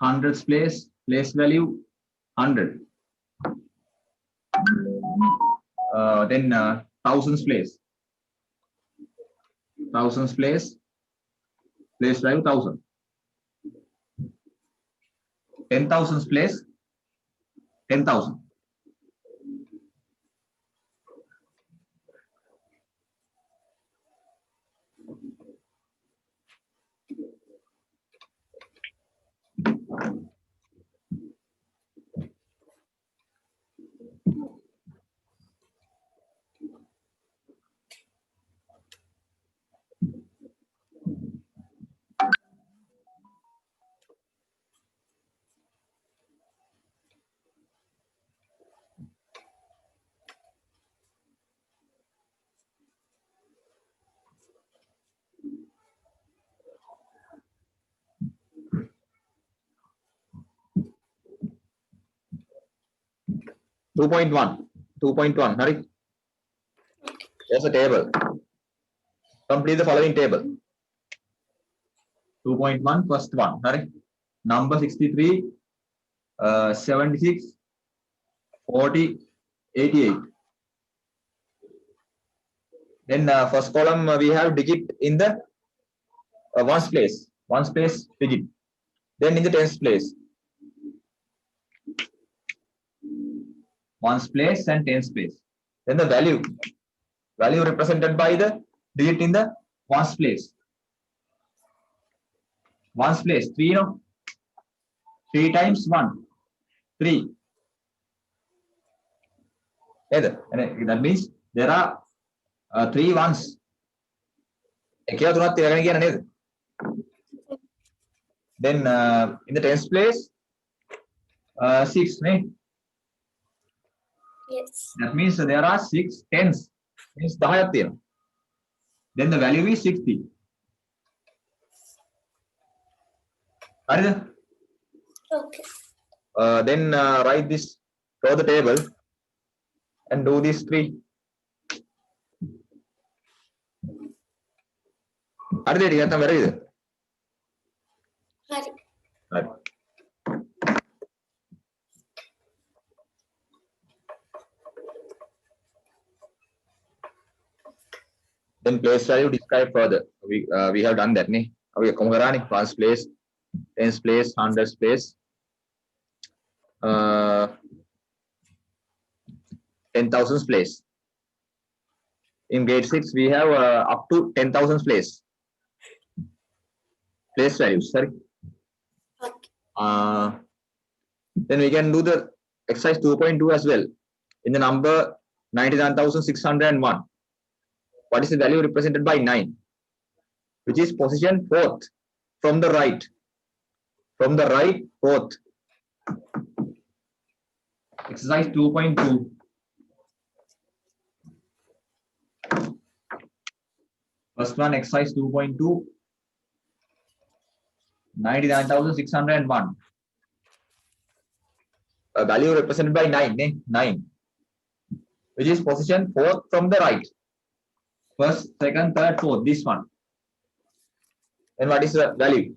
hundreds place value 100. Then thousands place value 1000. 10,000 place 10,000. Two point one. Hurry. There's a table. Complete the following table. 2.1, first one. Hurry. Number 63, 76, 40, 88. Then first column we have digit in the ones place digit. Then in the tens place, ones place and tens place. Then the value represented by the digit in the ones place. Ones place 3, no? 3 times 1, 3. That means there are 3 ones. Then in the tens place 6, right? Yes. That means there are 6 tens. Means 10. Then the value is 60. Okay. Then write this, draw the table and do these 3. Then place value describe further. We have done that. Okay, ones place, tens place, hundreds place, 10,000 place. In grade 6 we have up to 10,000 place values. Sorry. Then we can do the exercise 2.2 as well. In the number 99,601, what is the value represented by 9? Which is position 4th from the right. From the right, 4th. Exercise 2.2. First one, exercise 2.2. 99,601. A value represented by 9. 9. Which is position 4th from the right. First, second, third, fourth. This one. Then what is the value?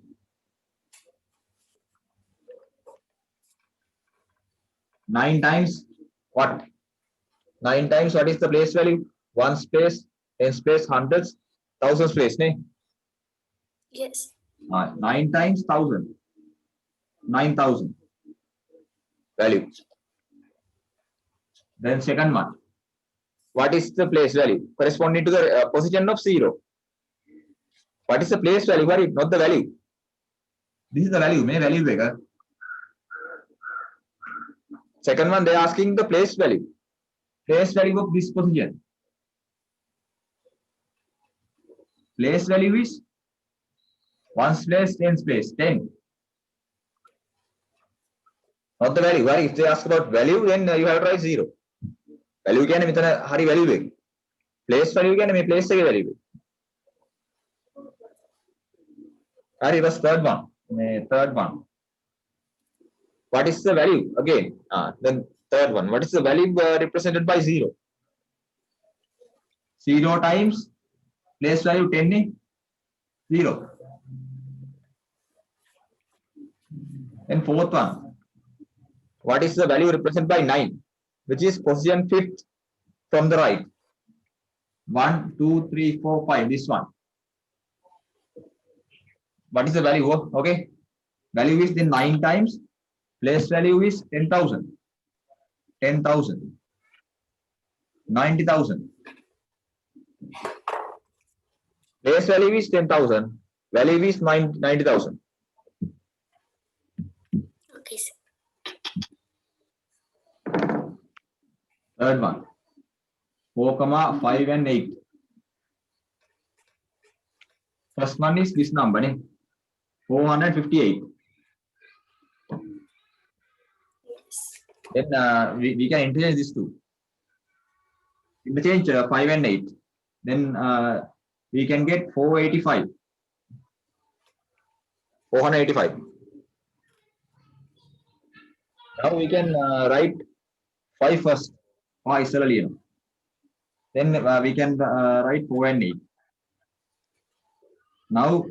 Nine times what? 9 times what is the place value? Ones place, tens place, hundreds, thousands place. Yes. 9 times 1,000. 9,000 value. Then second one. What is the place value? Corresponding to the position of 0. What is the place value? Not the value. This is the value. May value bigger. Second one, they are asking the place value. Place value of this position. Place value is ones place, tens place, 10. Not the value. If they ask about value, then you have to write 0. Value can be hari value big. Place value can be place value. Hari was third one. Third one. What is the value? Again, then third one. What is the value represented by 0? 0 times place value 10. 0. Then fourth one. What is the value represented by 9? Which is position 5th from the right. 1, 2, 3, 4, 5. This one. What is the value? Okay. Value is then 9 times. Place value is 10,000. 10,000. 90,000. Place value is 10,000. Value is 90,000. Okay, sir. Third one. 4, 5 and 8. First one is this number, 458. Yes. Then we can interchange these two. Interchange 5 and 8. Then we can get 485. 485. Now we can write 5 first. Then we can write 4 and 8. Now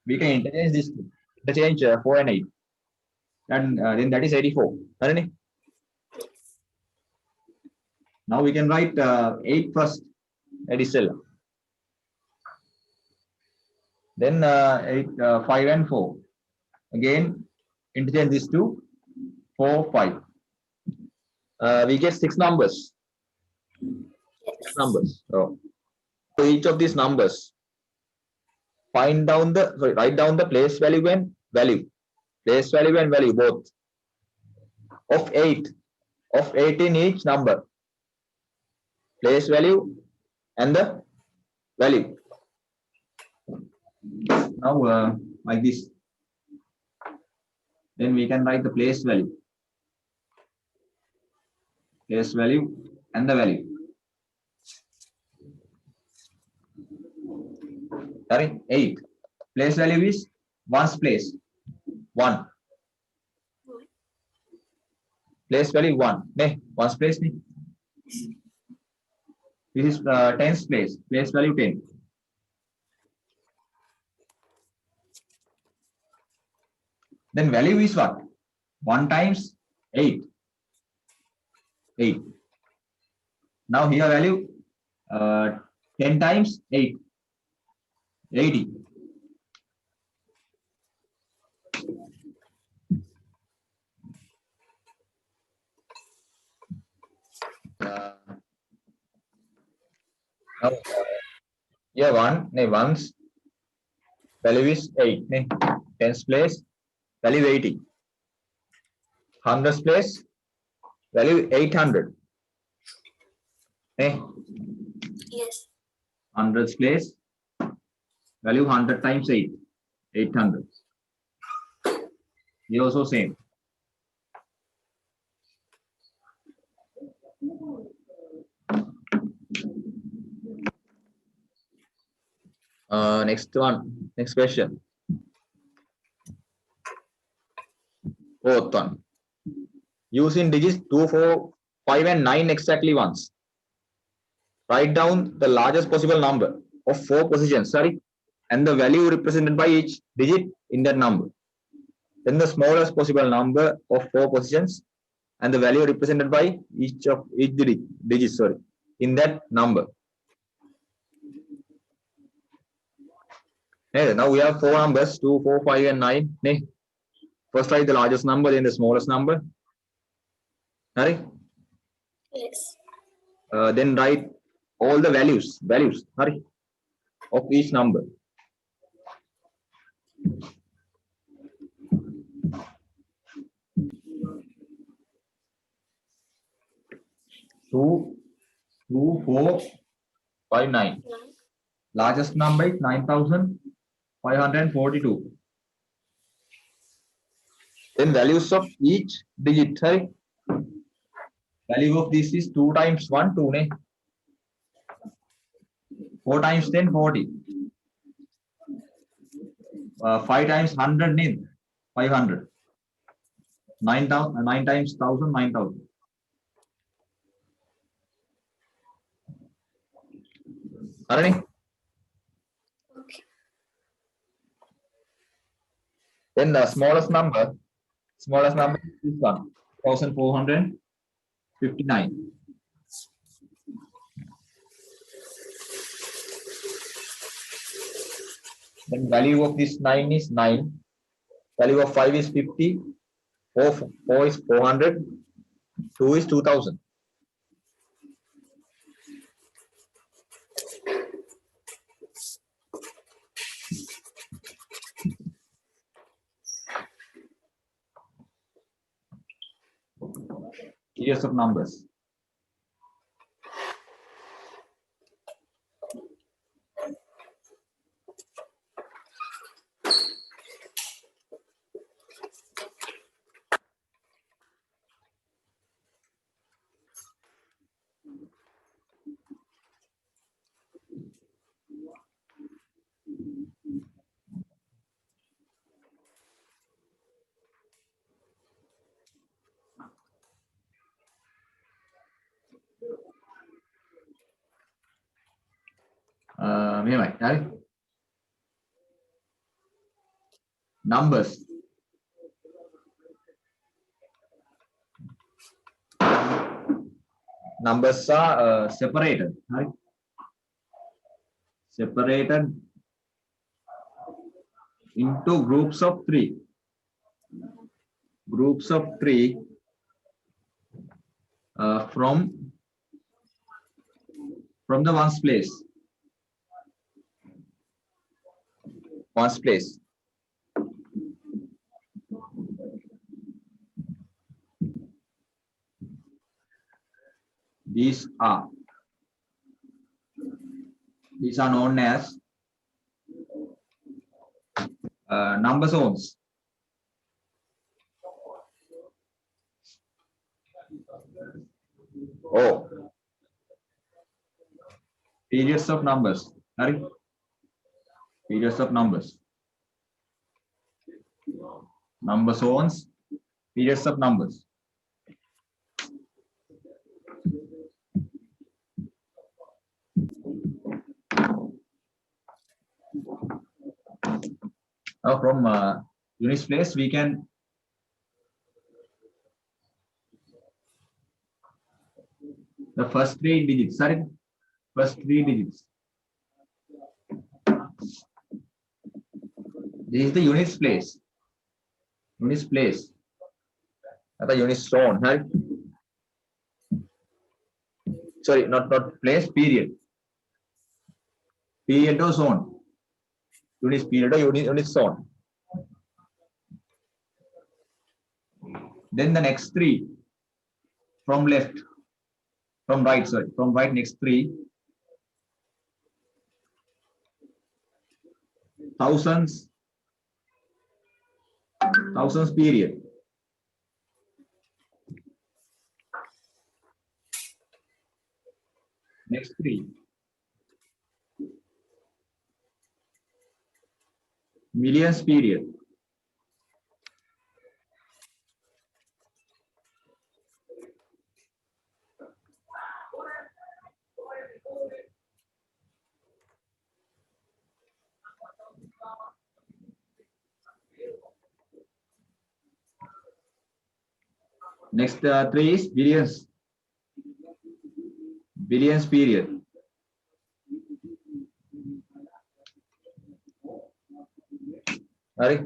we can interchange this two. Interchange 4 and 8. And then that is 84. Yes. Now we can write 8 first. That is still. Then 8, 5 and 4. Again, interchange these two. 4, 5. We get 6 numbers. Yes. 6 numbers. So each of these numbers, write down the place value and value. Place value and value both. Of 8 in each number. Place value and the value. Now like this. Then we can write the place value. Place value and the value. Sorry, 8. Place value is 1's place. 1. Place value 1. 1's place. This is 10's place. Place value 10. Then value is what? 1 times 8. 8. Now here value 10 times 8. 80. Now here 1's value is 8. 10's place value 80. 100's place value 800. Yes. 100's place value 100 times 8. 800. Here also same. Next one. Next question. Fourth one. Using digits 2, 4, 5 and 9 exactly once. Write down the largest possible number of 4 positions, and the value represented by each digit in that number. Then the smallest possible number of 4 positions and the value represented by each digit in that number. Now we have 4 numbers, 2, 4, 5 and 9. First write the largest number, then the smallest number. Yes. Then write all the values of each number. Two, 4, 5, 9. Largest number is 9,542. Then values of each digit. Value of this is 2 times 1, 2. 4 times 10, 40. 5 times 100, 500. 9 times 1,000, 9,000. Okay. Then the smallest number Smallest number is this one, 1459. Then value of this 9 is 9. Value of 5 is 50. 4 is 400. 2 is 2000. Series of numbers. මෙහෙමයි හරි numbers are separated right separated into groups of 3 from the ones place these are known as number zones. Periods of numbers. Right? Periods of numbers. Number zones. Periods of numbers. Now from units place we can the first 3 digits. Sorry, first 3 digits. This is the units place. Units place. That's the units zone. Right? Sorry, not place. Period. Period or zone. Units period or units zone. Then the next 3 from left, from right. Sorry, from right next 3. Thousands period. Next 3. Millions period. Next 3 is billions. Billions period. Sorry.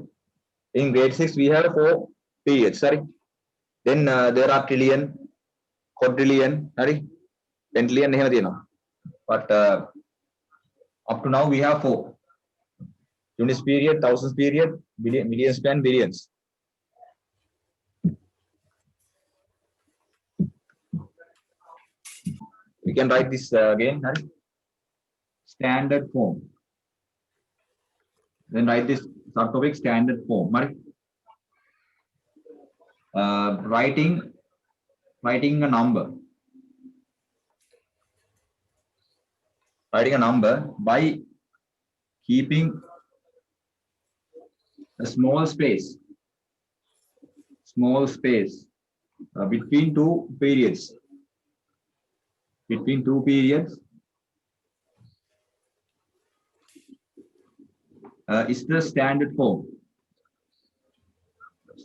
In grade 6 we have 4 periods. Sorry. Then there are trillion, quadrillion, sorry, pentillion එහෙම තියෙනවා. But up to now we have 4. Units period, thousands period, millions and billions. We can write this again. Sorry. Standard form. Then write this subtopic standard form. Right? Writing a number. Writing a number by keeping a small space between 2 periods. Between 2 periods is the standard form.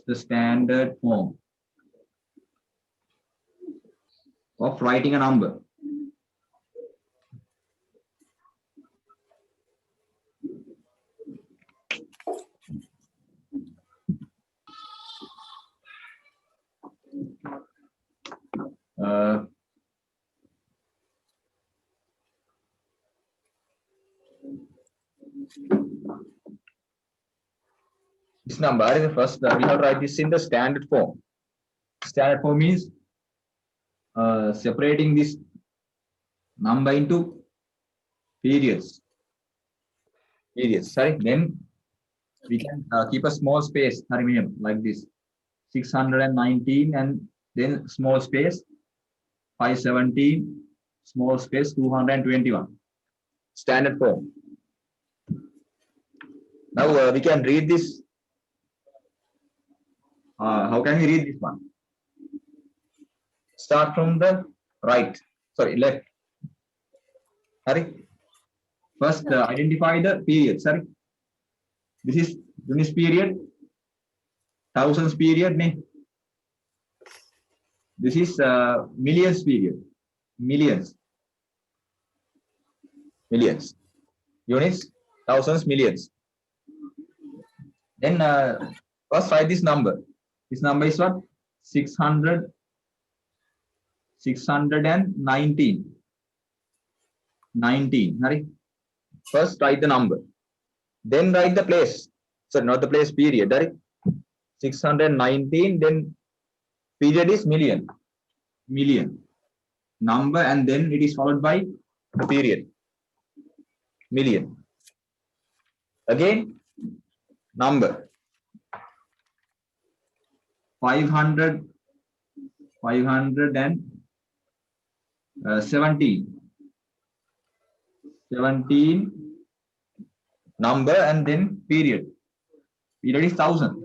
the standard form of writing a number? This number is the first, we have to write this in the standard form. Standard form means separating this number into periods. Sorry. Then we can keep a small space, like this, 619, and then small space 517, small space 221. Standard form. Now we can read this. How can we read this one? Start from the left. Sorry. First, identify the period. Sorry. This is units period, thousands period. This is millions period. Millions. Units, thousands, millions. Then first write this number. This number is what? 619. 19. Hurry. First write the number. Then write the place. So not the place, period. Hurry. 619. Then period is million. Number, and then it is followed by a period. Million. Again, number. 517. Number, and then period. Period is 1000.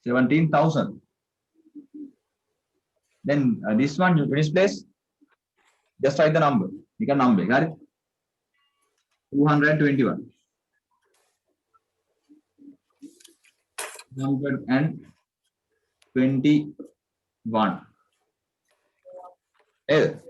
17,000. Then this one, units place, just write the number. Become number. Got it? 221. 221. L.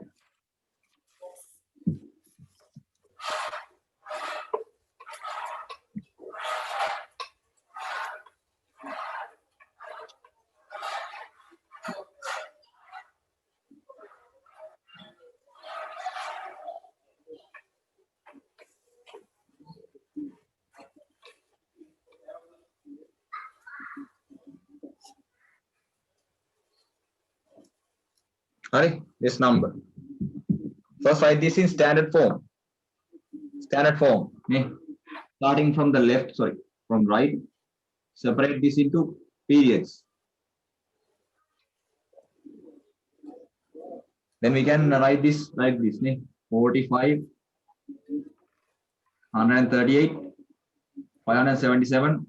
Alright, this number. First write this in standard form. Starting from the left, from right. Separate this into periods. Then we can write this like this. 45, 138, 577,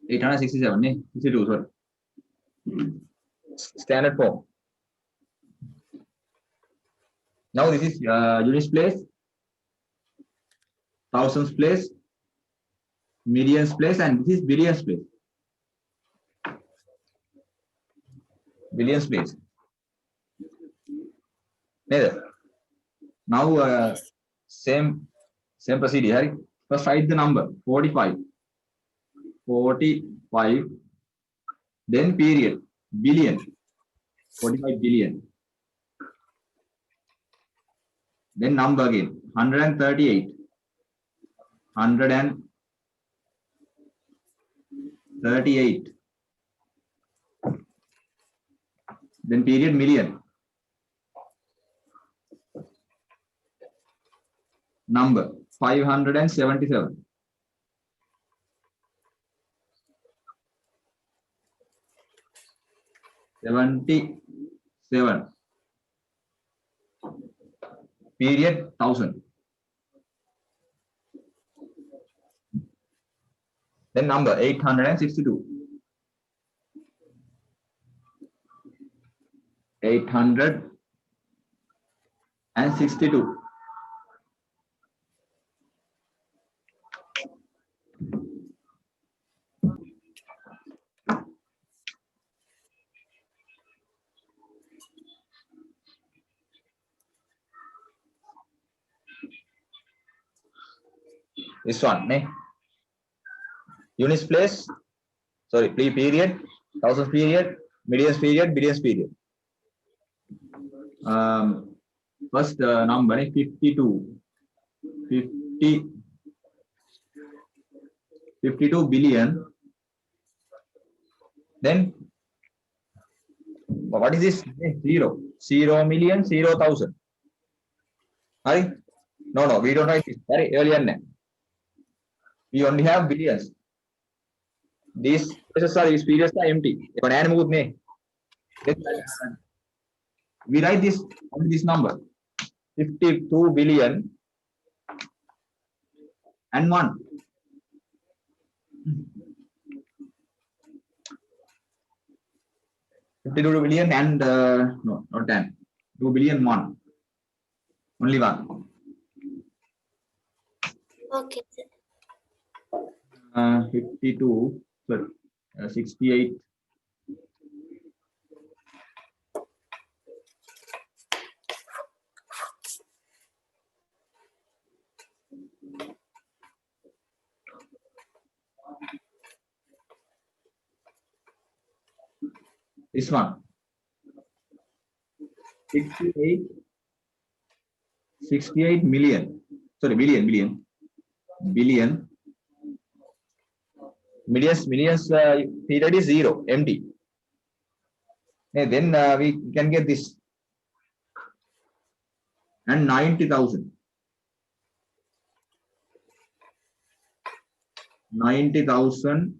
867. 62, sorry. Standard form. Now this is units place, thousands place, millions place, and this is billions place. Billions place. Now same procedure. First write the number 45. 45. Then period. Billion. 45 billion. Then number again. 138. 138. Then period, million. Number 577. 77. Period, 1000. Then number 862. 862. This one, ne? Units place, sorry, period, thousands period, millions period, billions period. First number, 52. 52 billion. Then what is this? Zero. 0 million, 0,000. Right? No, we don't write this. Right? Earlier, we only have billions. These places are, these periods are empty. We write this on this number, 52 billion and 1. $52 billion and no, not 10. 2 billion 1. Only 1. Okay. 52, sorry, 68. This one. 68 million. Sorry, billion. Millions period is 0, empty. And then we can get this. And 90,000. 90,000.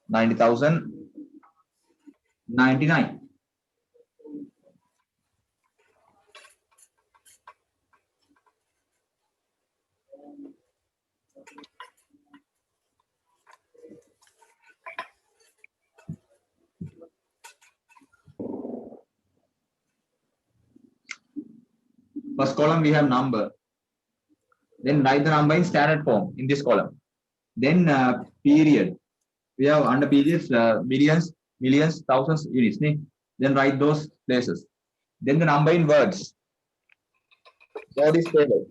99. First column we have number. Then write the number in standard form in this column. Then period. We have under periods millions, thousands, units. Then write those places. Then the number in words. Word is table.